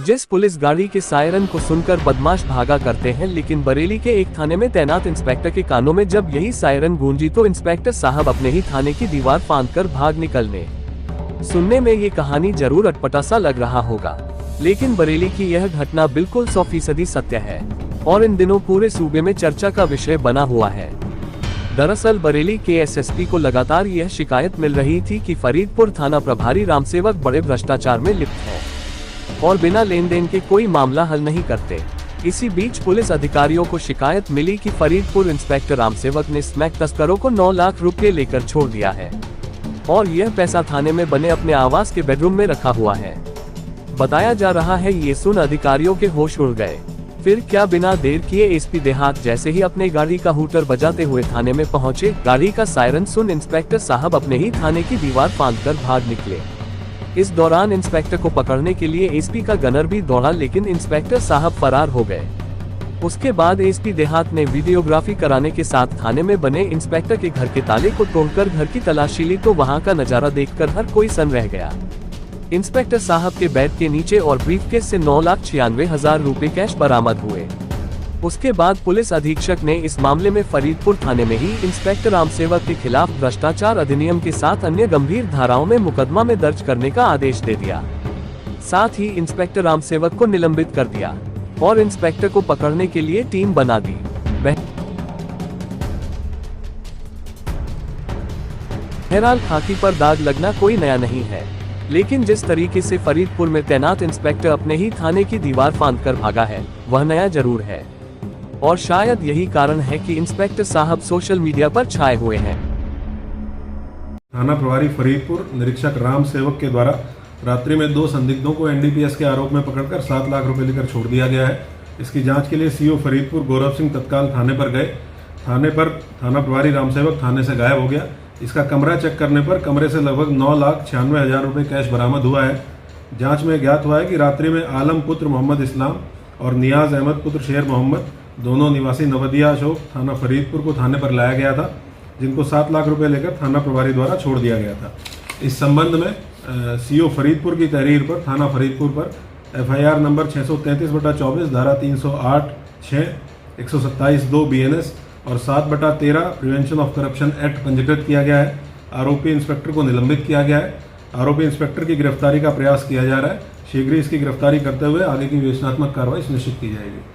जिस पुलिस गाड़ी के सायरन को सुनकर बदमाश भागा करते हैं, लेकिन बरेली के एक थाने में तैनात इंस्पेक्टर के कानों में जब यही सायरन गूंजी तो इंस्पेक्टर साहब अपने ही थाने की दीवार फांदकर भाग निकलने। सुनने में ये कहानी जरूर अटपटा सा लग रहा होगा, लेकिन बरेली की यह घटना बिल्कुल 100% सत्य है और इन दिनों पूरे सूबे में चर्चा का विषय बना हुआ है। दरअसल बरेली के एसएसपी को लगातार यह शिकायत मिल रही थी कि फरीदपुर थाना प्रभारी रामसेवक बड़े भ्रष्टाचार में लिप्त है और बिना लेन देन के कोई मामला हल नहीं करते। इसी बीच पुलिस अधिकारियों को शिकायत मिली कि फरीदपुर इंस्पेक्टर रामसेवक ने स्मैक तस्करों को 9 लाख रुपए लेकर छोड़ दिया है और यह पैसा थाने में बने अपने आवास के बेडरूम में रखा हुआ है। बताया जा रहा है ये सुन अधिकारियों के होश उड़ गए। फिर क्या बिना देर किए एसपी देहात जैसे ही अपने गाड़ी का हूटर बजाते हुए थाने में पहुंचे, गाड़ी का सायरन सुन इंस्पेक्टर साहब अपने ही थाने की दीवार फांदकर भाग निकले। इस दौरान इंस्पेक्टर को पकड़ने के लिए एसपी का गनर भी दौड़ा, लेकिन इंस्पेक्टर साहब फरार हो गए। उसके बाद एसपी देहात ने वीडियोग्राफी कराने के साथ थाने में बने इंस्पेक्टर के घर के ताले को तोड़कर घर की तलाशी ली तो वहां का नजारा देखकर हर कोई सन रह गया। इंस्पेक्टर साहब के बेड के नीचे और ब्रीफकेस से 9,96,000 रुपए कैश बरामद हुए। उसके बाद पुलिस अधीक्षक ने इस मामले में फरीदपुर थाने में ही इंस्पेक्टर रामसेवक के खिलाफ भ्रष्टाचार अधिनियम के साथ अन्य गंभीर धाराओं में मुकदमा में दर्ज करने का आदेश दे दिया। साथ ही इंस्पेक्टर रामसेवक को निलंबित कर दिया और इंस्पेक्टर को पकड़ने के लिए टीम बना दी। बहरहाल खाकी पर दाग लगना कोई नया नहीं है, लेकिन जिस तरीके से फरीदपुर में तैनात इंस्पेक्टर अपने ही थाने की दीवार फांदकर भागा है वह नया जरूर है और शायद यही कारण है कि इंस्पेक्टर साहब सोशल मीडिया पर छाए हुए हैं। थाना प्रभारी फरीदपुर निरीक्षक राम सेवक के द्वारा रात्रि में 2 संदिग्धों को एनडीपीएस के आरोप में पकड़कर 7 लाख रुपए लेकर छोड़ दिया गया है। इसकी जांच के लिए सीओ फरीदपुर गौरव सिंह तत्काल थाने पर गए। थाना प्रभारी रामसेवक थाने से गायब हो गया। इसका कमरा चेक करने पर कमरे से लगभग 9,96,000 रुपए कैश बरामद हुआ है। जांच में ज्ञात हुआ है कि रात्रि में आलम पुत्र मोहम्मद इस्लाम और नियाज अहमद पुत्र शेर मोहम्मद, दोनों निवासी नवदिया अशोक, थाना फरीदपुर को थाने पर लाया गया था, जिनको 7 लाख रुपए लेकर थाना प्रभारी द्वारा छोड़ दिया गया था। इस संबंध में सीओ फरीदपुर की तहरीर पर थाना फरीदपुर पर FIR नंबर 633/24 धारा 308(6), 127(2) BNS और 7/13 प्रिवेंशन ऑफ करप्शन एक्ट पंजीकृत किया गया है। आरोपी इंस्पेक्टर को निलंबित किया गया है। आरोपी इंस्पेक्टर की गिरफ्तारी का प्रयास किया जा रहा है। शीघ्र ही इसकी गिरफ्तारी करते हुए आगे की विवेचनात्मक कार्रवाई सुनिश्चित की जाएगी।